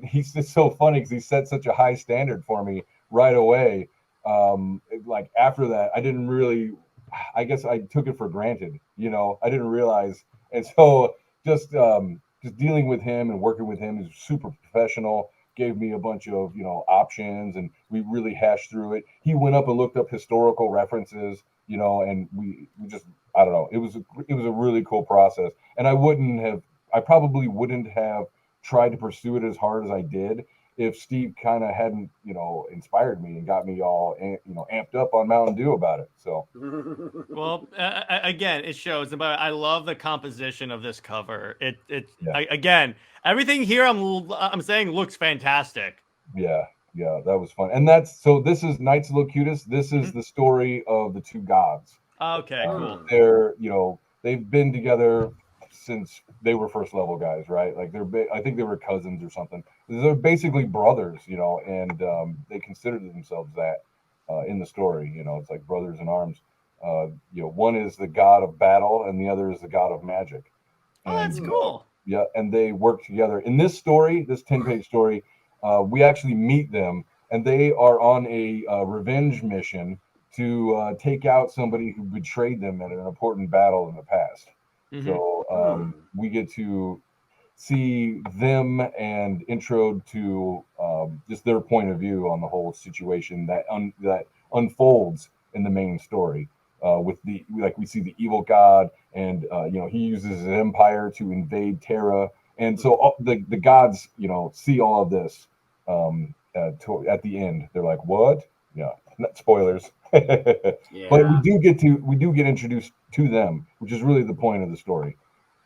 he's just so funny because he set such a high standard for me right away. Like after that, I guess I took it for granted. I didn't realize. And so just dealing with him and working with him is super professional. Gave me a bunch of options, and we really hashed through it. He went up and looked up historical references, and we just I don't know. It was a really cool process, and I probably wouldn't have tried to pursue it as hard as I did if Steve kind of hadn't inspired me and got me all amped up on Mountain Dew about it. So well, again, it shows. But I love the composition of this cover. Again, everything here I'm saying looks fantastic. Yeah, that was fun. And this is Knights of Locutus. This is the story of the two gods. Okay, cool. They're they've been together since they were first level guys, right? Like I think they were cousins or something. They're basically brothers, and they considered themselves that in the story. It's like brothers in arms. One is the god of battle and the other is the god of magic. Oh, that's cool. Yeah, and they work together. In this story, this 10-page story, we actually meet them, and they are on a revenge mission to take out somebody who betrayed them in an important battle in the past. So we get to see them and intro to just their point of view on the whole situation that unfolds in the main story. with the like we see the evil god, and he uses his empire to invade Terra, and so all, the gods see all of this at the end. They're like, what? Yeah, not spoilers. But Yeah. we do get introduced to them, which is really the point of the story.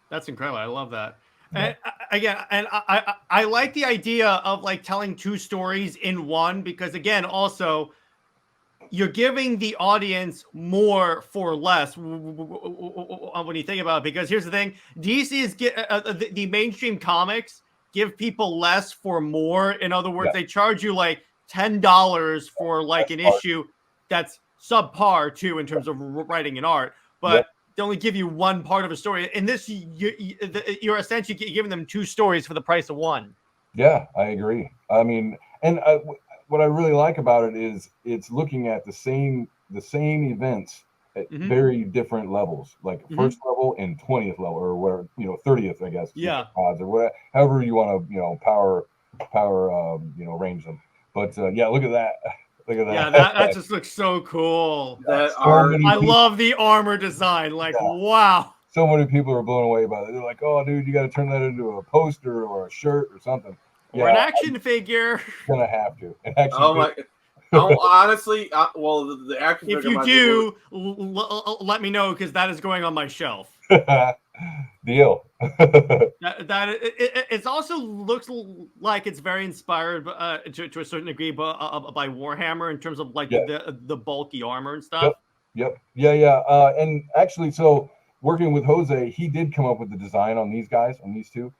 That's incredible. I love that. Yeah. And I like the idea of like telling two stories in one, because again, also you're giving the audience more for less when you think about it. Because here's the thing: DC is the mainstream comics give people less for more. In other words, they charge you like $10 for like an issue that's subpar too in terms of writing and art, but they only give you one part of a story. In this, you're essentially giving them two stories for the price of one. Yeah, I agree. I mean, and what I really like about it is it's looking at the same events at very different levels, like first level and 20th level, or whatever, 30th, I guess. Yeah. Odds or whatever, however you want to, power, range them. But yeah, look at that. Look at that. Yeah, that just looks so cool. That I love the armor design. Like, wow. So many people are blown away by it. They're like, "Oh, dude, you got to turn that into a poster or a shirt or something." Or an action figure. Gonna have to. Oh my! Honestly, well, the action figure. If you do, let me know, because that is going on my shelf. Deal. It also looks like it's very inspired to a certain degree by Warhammer in terms of like the bulky armor and stuff. Yep. Yeah. And actually, so working with Jose, he did come up with the design on these guys, on these two.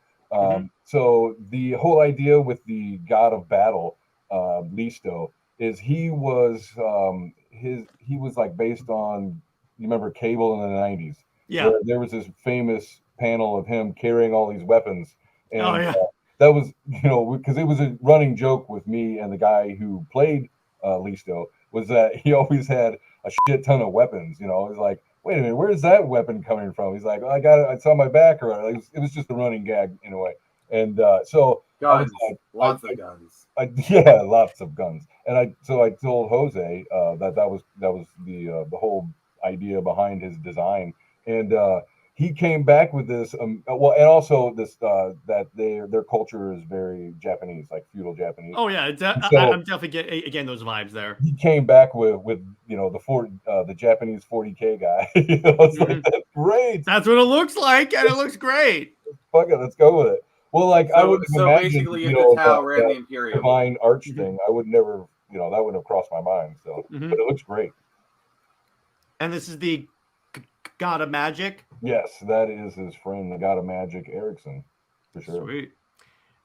So the whole idea with the god of battle, Listo, is he was like based on, you remember Cable in the 90s? Yeah. There was this famous panel of him carrying all these weapons. And that was, because it was a running joke with me and the guy who played Listo, was that he always had a shit ton of weapons. It was like, wait a minute, where's that weapon coming from? He's like, I got it, it's on my back, or it was just a running gag in a way. And so guns, lots of guns. Yeah, lots of guns. And I told Jose that was the whole idea behind his design, and he came back with this. Well, and also this that their culture is very Japanese, like feudal Japanese. Oh yeah, I'm definitely getting those vibes there. He came back with the Japanese 40K guy. Like, that's great. That's what it looks like, and it looks great. Fuck it, let's go with it. Well, like I would imagine, basically, the Tau ran the Imperium divine arch thing. I would never, that wouldn't have crossed my mind. So, but it looks great. And this is the God of Magic. Yes, that is his friend, the God of Magic, Erickson, for sure. Sweet.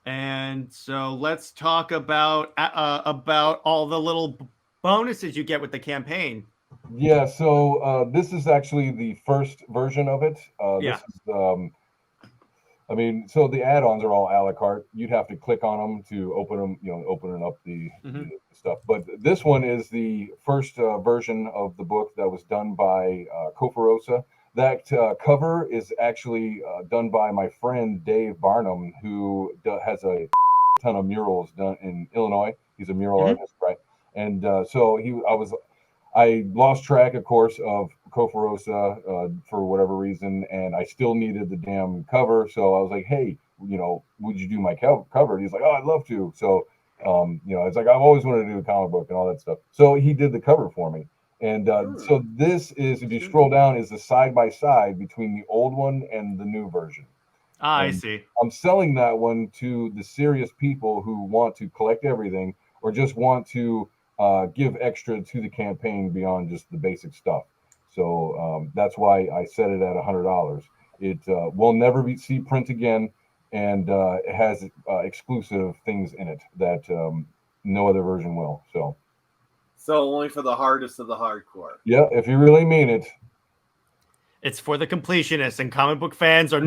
And so let's talk about all the little bonuses you get with the campaign. Yeah. So this is actually the first version of it. This is, so the add-ons are all a la carte. You'd have to click on them to open them, opening up the stuff. But this one is the first version of the book that was done by Kofarosa. That cover is actually done by my friend Dave Barnum, who has a ton of murals done in Illinois. He's a mural artist, right? And so I lost track, of course, of Kofarosa for whatever reason, and I still needed the damn cover. So I was like, hey, would you do my cover? And he's like, oh, I'd love to. So, it's like, I've always wanted to do a comic book and all that stuff. So he did the cover for me. And so this is, if you scroll down, is the side-by-side between the old one and the new version. I see. I'm selling that one to the serious people who want to collect everything or just want to give extra to the campaign beyond just the basic stuff. So that's why I set it at $100. It will never see print again, and it has exclusive things in it that no other version will. So only for the hardest of the hardcore. Yeah, if you really mean it. It's for the completionists, and comic book fans are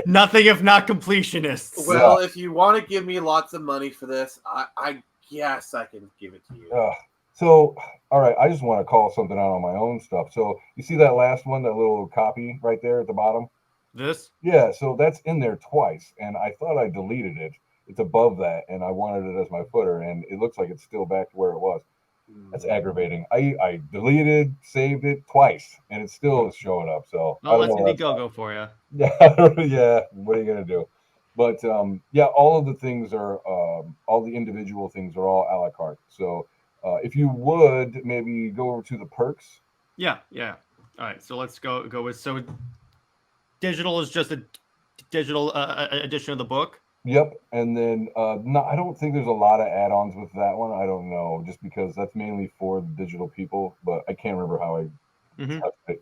nothing if not completionists. Well, if you want to give me lots of money for this, I guess I can give it to you. So, all right, I just want to call something out on my own stuff. So, you see that last one, that little copy right there at the bottom? This? Yeah, so that's in there twice, and I thought I deleted it. It's above that, and I wanted it as my footer, and it looks like it's still back to where it was. That's aggravating. I deleted, saved it twice, and it still is showing up. So I Oh, don't that's know what Indiegogo that's for you. about. Yeah, yeah. What are you gonna do? But yeah, all of the things are all the individual things are all a la carte. So if you would maybe go over to the perks. Yeah. All right, so let's go with digital is just a digital edition of the book. Yep, and then no, I don't think there's a lot of add-ons with that one. I don't know, just because that's mainly for the digital people. But I can't remember how I Mm-hmm. touched it.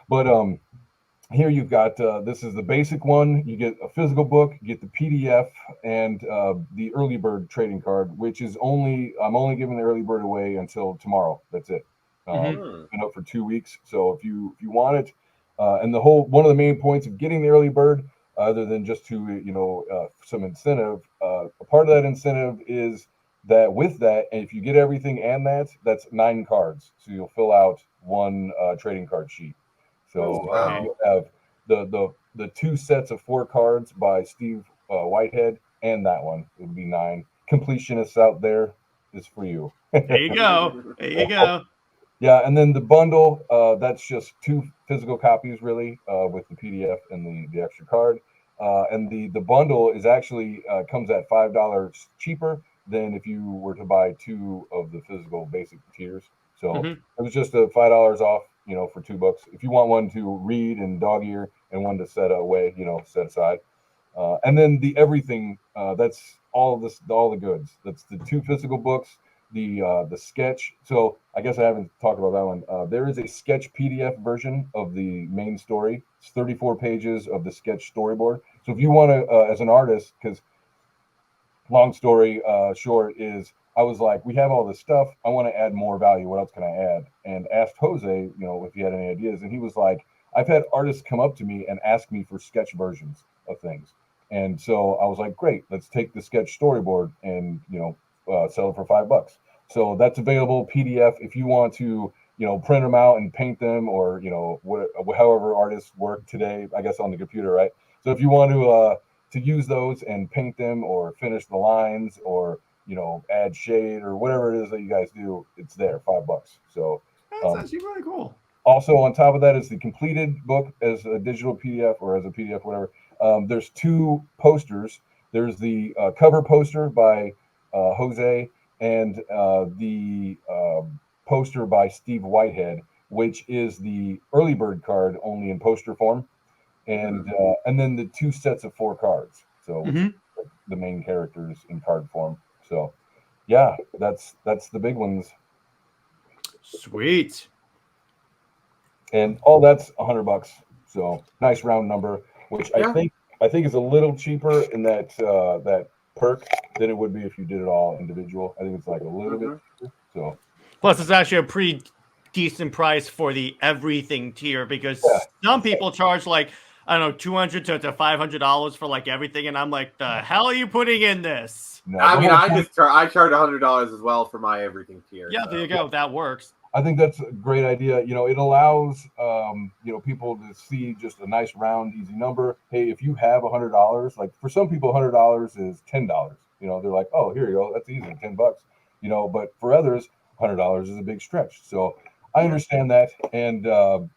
But here you've got this is the basic one. You get a physical book, you get the PDF, and the early bird trading card, which is I'm only giving the early bird away until tomorrow. That's it. Mhm. It's been up for 2 weeks, so if you want it, and the whole one of the main points of getting the early bird, other than just to some incentive, a part of that incentive is that with that, and if you get everything and that's 9 cards, so you'll fill out one trading card sheet. So Wow. you'll have the 2 sets of 4 cards by Steve Whitehead, and that one. It would be 9. Completionists out there, is for you. There you go. There you go. Yeah, and then the bundle, that's just 2 physical copies, really, with the PDF and the extra card. And the bundle is actually comes at $5 cheaper than if you were to buy 2 of the physical basic tiers. So Mhm. it was just a $5 off, for $2. If you want one to read and dog ear and one to set away, set aside. And then the everything, that's all the goods. That's the 2 physical books, the sketch. So I guess I haven't talked about that one. There is a sketch PDF version of the main story. It's 34 pages of the sketch storyboard. So if you want to, as an artist, because long story short is I was like, we have all this stuff. I want to add more value. What else can I add? And asked Jose, if he had any ideas. And he was like, I've had artists come up to me and ask me for sketch versions of things. And so I was like, great, let's take the sketch storyboard and, sell it for $5. So that's available PDF if you want to, print them out and paint them, or, however artists work today, I guess on the computer, right? So if you want to use those and paint them or finish the lines or add shade or whatever it is that you guys do, it's there, $5. So That's actually really cool. also on top of that is the completed book as a digital PDF or as a PDF, whatever. There's 2 posters. There's the cover poster by Jose, and the poster by Steve Whitehead, which is the early bird card only in poster form, and then the 2 sets of 4 cards. So which Mhm. is the main characters in card form. So yeah, that's the big ones, Sweet. and all that's $100. So nice round number, which Yeah. I think is a little cheaper in that perk than it would be if you did it all individual. I think it's like a little bit cheaper. So Plus, it's actually a pretty decent price for the everything tier, yeah, because some people charge like, I don't know, $200 to $500 for like everything, and I'm like, the hell are you putting in this? no, I the mean, whole I point- charge $100 as well for my everything tier. Yeah, so. there you go. That works. I think that's a great idea. It allows people to see just a nice round, easy number. Hey, if you have $100, like for some people, $100 is $10. They're like, oh, here you go, that's easy, $10. But for others, $100 is a big stretch. So I understand that, and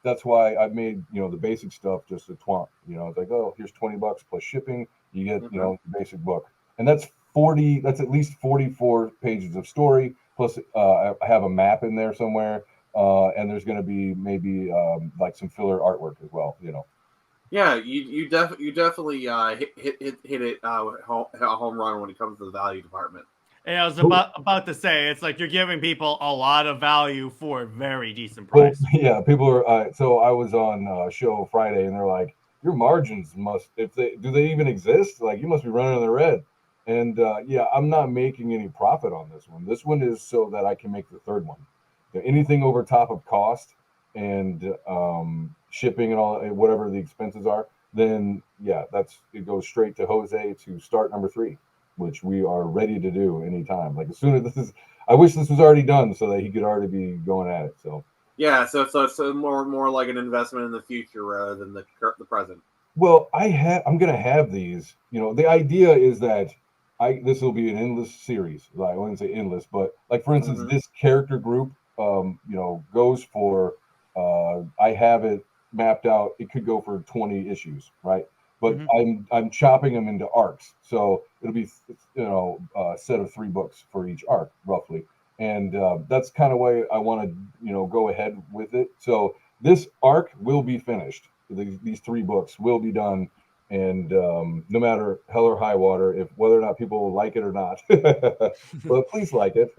that's why I've made the basic stuff just a twant. It's like, oh, here's $20 plus shipping. You get the basic book, and that's 40. That's at least 44 pages of story. Plus, I have a map in there somewhere, and there's going to be maybe like some filler artwork as well. Yeah, you definitely hit it a home run when it comes to the value department. And I was about to say, it's like you're giving people a lot of value for a very decent Well, price. yeah, people are. So I was on a show Friday, and they're like, "Your margins must, if they do, they even exist? Like, you must be running in the red." And yeah, I'm not making any profit on this one. This one is so that I can make the third one. Anything over top of cost and shipping and all, whatever the expenses are, then yeah, it goes straight to Jose to start number 3, which we are ready to do anytime. Like as soon as this is, I wish this was already done so that he could already be going at it. So yeah, so it's more like an investment in the future rather than the present. well, I'm gonna have these. The idea is that this will be an endless series. Like, I wouldn't say endless, but like for instance, Mhm. this character group, goes for. I have it mapped out. It could go for 20 issues, right? But Mhm. I'm chopping them into arcs, so it'll be a set of 3 books for each arc, roughly. And that's kind of way I want to go ahead with it. So this arc will be finished. These 3 books will be done, and no matter hell or high water, if whether or not people like it or not, but please like it,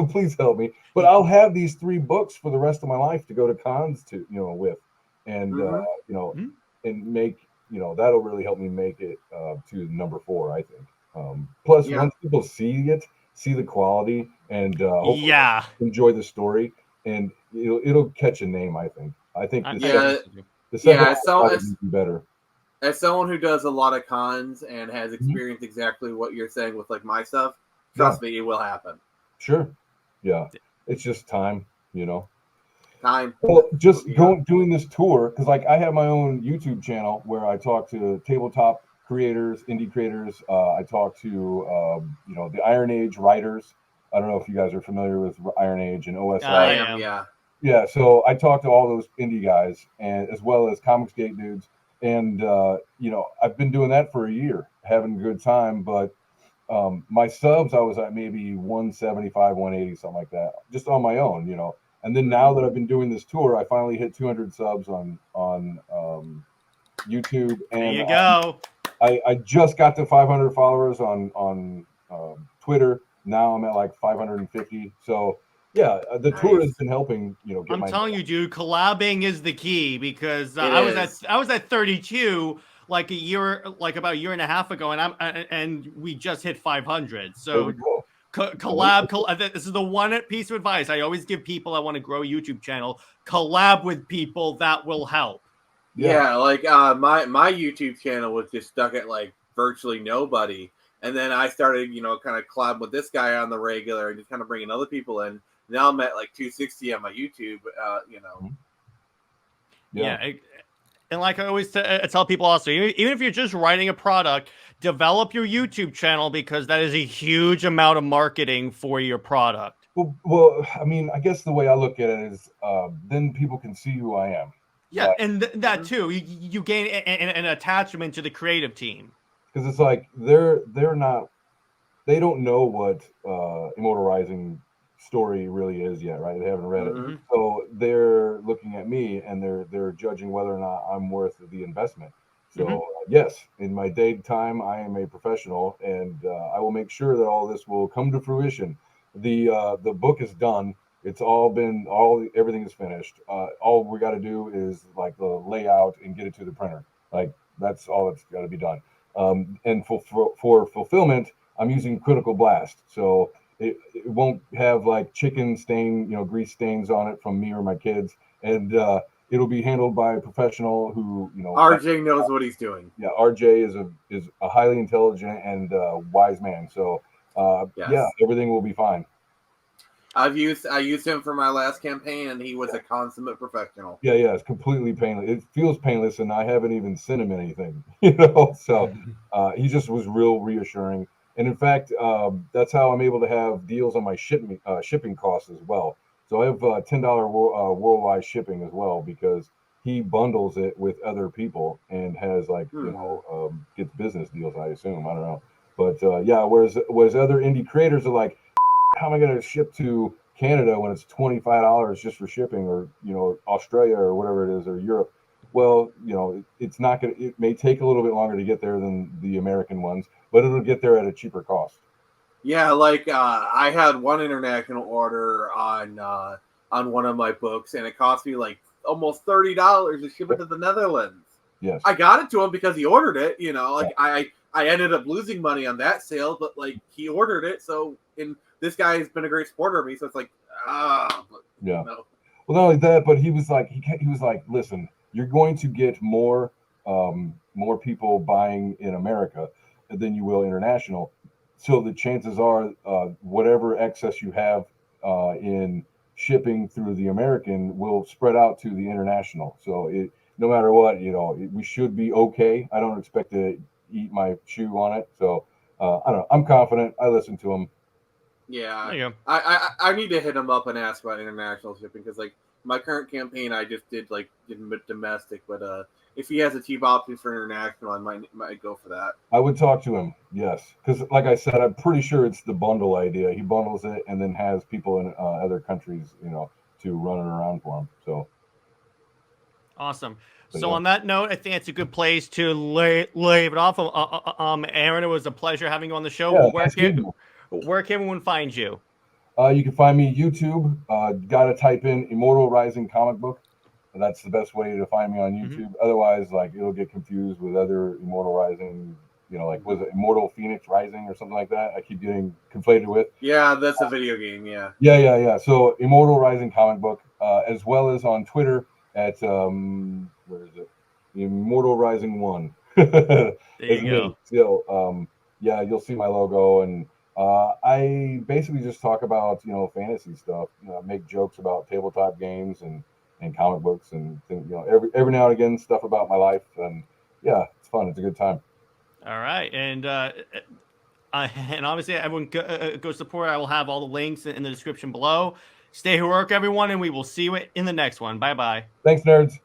please help me. But I'll have these 3 books for the rest of my life to go to cons to with, and Mhm. Mhm. and make that'll really help me make it to number 4, I think. Plus, Yeah. once people see it, see the quality, and hopefully Yeah. enjoy the story, and it'll catch a name. I think the second Yeah. Guess so too. the second Yeah. one will So probably be better. as someone who does a lot of cons and has Mhm. experienced exactly what you're saying with like my stuff, Yeah, trust me, it will happen. sure. Yeah, it's just time. Time. Well, just Yeah. doing this tour because, like, I have my own YouTube channel where I talk to tabletop creators, indie creators. I talk to the Iron Age writers. I don't know if you guys are familiar with Iron Age and I I OSR. am. am. Yeah. Yeah, so I talk to all those indie guys, and as well as Comicsgate dudes, and I've been doing that for a year, having a good time. But my subs, I was at maybe 175, 180, something like that, just on my own. And then now Mhm. that I've been doing this tour, I finally hit 200 subs on YouTube, There and you go. I just got to 500 followers on Twitter. Now I'm at like 550. So yeah, the tour has Nice. been helping get I'm my name telling you, dude, collabing is the key because It is. I was at 32 like about a year and a half ago, and and we just hit 500. There we So go. this is the one piece of advice I always give people I want to grow a YouTube channel. Collab with people that will help. Yeah. Yeah, like my YouTube channel was just stuck at like virtually nobody, and then I started kind of collab with this guy on the regular and just kind of bringing other people in. Now I'm at like 260 on my YouTube. Mhm. Yeah, Yeah. and like I always tell people also, even if you're just writing a product, develop your YouTube channel because that is a huge amount of marketing for your product. Well, I mean, I guess the way I look at it is, then people can see who I am. Yeah, Like, and that Mhm. too, you gain an attachment to the creative team. because it's like they're not they don't know what Immortal Rising story really is yet, right? They haven't read it, Mhm. Hmm. so they're looking at me and they're judging whether or not I'm worth the investment. So Hmm. yes, in my daytime, I am a professional, and I will make sure that all this will come to fruition. The book is done. It's all everything is finished. All we got to do is like the layout and get it to the printer. Like that's all that's got to be done. And for fulfillment, I'm using Critical Blast, so it won't have like chicken stain, grease stains on it from me or my kids, and it'll be handled by a professional who, RJ knows what he's doing. yeah, RJ is a highly intelligent and wise man. So yeah, Yes, everything will be fine. I used him for my last campaign, and he was a consummate professional. Yeah, yeah, it's completely painless. It feels painless, and I haven't even sent him anything, So he just was real reassuring, and in fact, that's how I'm able to have deals on my shipping costs as well. So I have $10 worldwide shipping as well because he bundles it with other people and has like Hmm. gets business deals. I assume, I don't know, but yeah. Whereas other indie creators are like, how am I going to ship to Canada when it's $25 just for shipping, or Australia or whatever it is, or Europe? Well, it's not going to. It may take a little bit longer to get there than the American ones, but it'll get there at a cheaper cost. Yeah, like I had one international order on one of my books, and it cost me like almost $30 to ship it Yep. to the Netherlands. Yes. I got it to him because he ordered it. Yeah. Like I ended up losing money on that sale, but like he ordered it, so and this guy has been a great supporter of me, so it's like but, Yeah. no. Well, not only that, but he was like, he was like, listen, you're going to get more people buying in America than you will international. So the chances are, whatever excess you have in shipping through the American will spread out to the international. So no matter what, we should be okay. I don't expect to eat my shoe on it. So I don't know. I'm confident. I listen to him. Yeah, There you go. I need to hit him up and ask about international shipping because like my current campaign I just did domestic, but if he has a cheap option for international, I might go for that. I would talk to him, yes, because like I said, I'm pretty sure it's the bundle idea. He bundles it and then has people in other countries, to run it around for him. So Awesome. So, So yeah. on that note, I think it's a good place to lay it off. Aaron, it was a pleasure having you on the show. Yeah, Where nice can meeting everyone find you? you can find me YouTube. Got to type in Immortal Rising Comic Book. And that's the best way to find me on YouTube. Otherwise, like it'll get confused with other Immortal Rising. Like was it Immortal Phoenix Rising or something like that? I keep getting conflated with. Yeah, that's a video game. Yeah. Yeah. So Immortal Rising Comic Book, as well as on Twitter at where is it? Immortal Rising 1. There you Me. go. So yeah, you'll see my logo, and I basically just talk about fantasy stuff. Make jokes about tabletop games and comic books and things, every now and again stuff about my life, and yeah, it's fun. It's a good time. All right, and obviously everyone go support. I will have all the links in the description below. Stay heroic, everyone, and we will see you in the next one. Bye bye. Thanks, nerds.